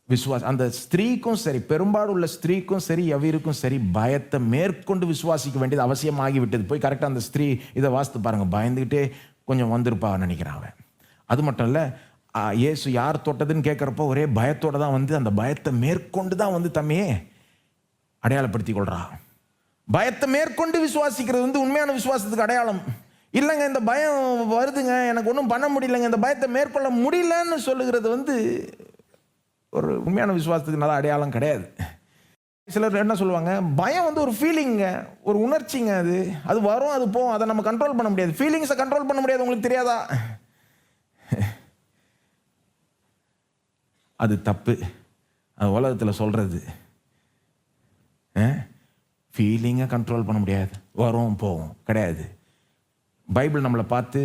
விசுவாசம். அந்த ஸ்திரீக்கும் சரி, பெரும்பாலும் உள்ள ஸ்திரீக்கும் சரி, எவருக்கும் சரி, பயத்தை மேற்கொண்டு விசுவாசிக்க வேண்டியது அவசியமாகிவிட்டது. போய் கரெக்டாக அந்த ஸ்திரீ இதை வாசித்து பாருங்க. பயந்துக்கிட்டே கொஞ்சம் வந்திருப்பா நினைக்கிறான் அவன். அது மட்டும் இல்லை, இயேசு யார் தொட்டதுன்னு கேட்குறப்போ ஒரே பயத்தோடு தான் வந்து அந்த பயத்தை மேற்கொண்டு தான் வந்து தம்மையே அடையாளப்படுத்தி கொள்றா. பயத்தை மேற்கொண்டு விசுவாசிக்கிறது வந்து உண்மையான விசுவாசத்துக்கு அடையாளம் இல்லைங்க. இந்த பயம் வருதுங்க, எனக்கு ஒன்றும் பண்ண முடியலைங்க, இந்த பயத்தை மேற்கொள்ள முடியலன்னு சொல்லுகிறது வந்து ஒரு உண்மையான விசுவாசத்துக்கு நல்ல அடையாளம் கிடையாது. சிலர் என்ன சொல்லுவாங்க, பயம் வந்து ஒரு ஃபீலிங்க, ஒரு உணர்ச்சிங்க. அது வரும், அது போகும், அதை நம்ம கண்ட்ரோல் பண்ண முடியாது. ஃபீலிங்ஸை கண்ட்ரோல் பண்ண முடியாது, உங்களுக்கு தெரியாதா? அது தப்பு. அது உலகத்தில் சொல்கிறது. ஃபீலிங்கை கண்ட்ரோல் பண்ண முடியாது, வரும் போகும் கிடையாது. பைபிள் நம்மளை பார்த்து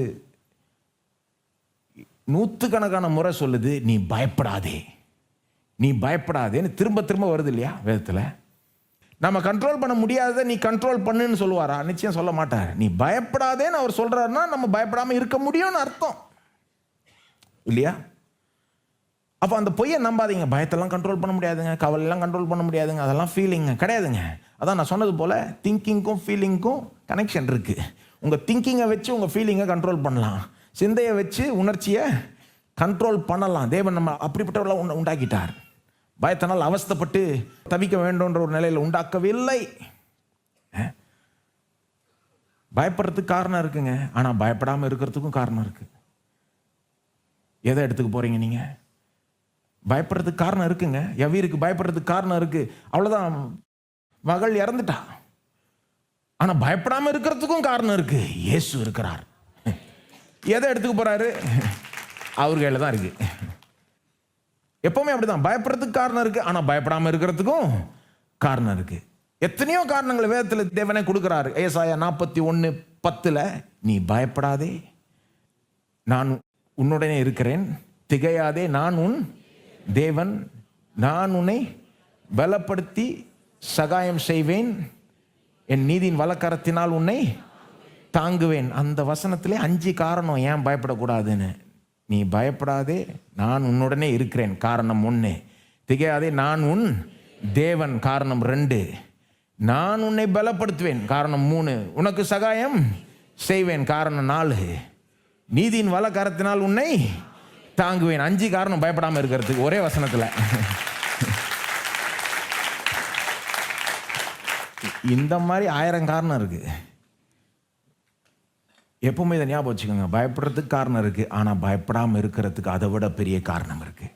நூற்றுக்கணக்கான முறை சொல்லுது, நீ பயப்படாதே, நீ பயப்படாதேன்னு திரும்ப திரும்ப வருது இல்லையா வேதத்தில். நம்ம கண்ட்ரோல் பண்ண முடியாததை நீ கண்ட்ரோல் பண்ணுன்னு சொல்லுவாரா? நிச்சயம் சொல்ல மாட்டார். நீ பயப்படாதேன்னு அவர் சொல்கிறாருன்னா நம்ம பயப்படாமல் இருக்க முடியும்னு அர்த்தம் இல்லையா? அப்போ அந்த பொய்யை நம்பாதீங்க. பயத்தெல்லாம் கண்ட்ரோல் பண்ண முடியாதுங்க, கவலையெல்லாம் கண்ட்ரோல் பண்ண முடியாதுங்க, அதெல்லாம் ஃபீலிங்க கிடையாதுங்க. அதான் நான் சொன்னது போல் திங்கிங்க்கும் ஃபீலிங்க்கும் கனெக்ஷன் இருக்குது. உங்கள் திங்கிங்கை வச்சு உங்கள் ஃபீலிங்கை கண்ட்ரோல் பண்ணலாம், சிந்தையை வச்சு உணர்ச்சியை கண்ட்ரோல் பண்ணலாம். தேவன் நம்ம அப்படிப்பட்டவர்களாக உண்டாக்கிட்டார். பயத்தினால் அவஸ்தைப்பட்டு தவிக்க வேண்டும்ன்ற ஒரு நிலையில் உண்டாக்கவில்லை. பயப்படுறதுக்கு காரணம் இருக்குங்க, ஆனால் பயப்படாமல் இருக்கிறதுக்கும் காரணம் இருக்குது. எதை எடுத்துக்க போகிறீங்க நீங்கள்? பயப்படுறதுக்கு காரணம் இருக்குங்க. எவருக்கு பயப்படுறதுக்கு காரணம் இருக்குது. அவ்வளோதான், மகள் இறந்துட்டா. ஆனால் பயப்படாமல் இருக்கிறதுக்கும் காரணம் இருக்குது. இயேசு இருக்கிறார். எதை எடுத்துக்க போகிறாரு? அவர் கையில் தான் இருக்குது. எப்பவுமே அப்படிதான், பயப்படுறதுக்கு காரணம் இருக்குது, ஆனால் பயப்படாமல் இருக்கிறதுக்கும் காரணம் இருக்குது. எத்தனையோ காரணங்கள் வேதத்தில் தேவனே கொடுக்குறாரு. ஏசாயா 41:10 நீ பயப்படாதே, நான் உன்னுடனே இருக்கிறேன், திகையாதே, நான் உன் தேவன், நான் உன்னை பலப்படுத்தி சகாயம் செய்வேன், என் நீதியின் வலக்கரத்தினால் உன்னை தாங்குவேன். அந்த வசனத்திலே 5 காரணம் ஏன் பயப்படக்கூடாதுன்னு. நீ பயப்படாதே, நான் உன்னுடனே இருக்கிறேன், காரணம் 1. திகையாதே, நான் உன் தேவன், காரணம் 2. நான் உன்னை பலப்படுத்துவேன், காரணம் 3. உனக்கு சகாயம் செய்வேன், காரணம் 4. நீதியின் வலக்கரத்தினால் உன்னை தாங்குவேன். 5 காரணம் பயப்படாமல் இருக்கிறதுக்கு ஒரே வசனத்தில். இந்த மாதிரி 1000 காரணம் இருக்கு. எப்பவுமே இதை ஞாபகம் வச்சுக்கோங்க. பயப்படுறதுக்கு காரணம் இருக்கு, ஆனால் பயப்படாமல் இருக்கிறதுக்கு அதை விட பெரிய காரணம் இருக்கு.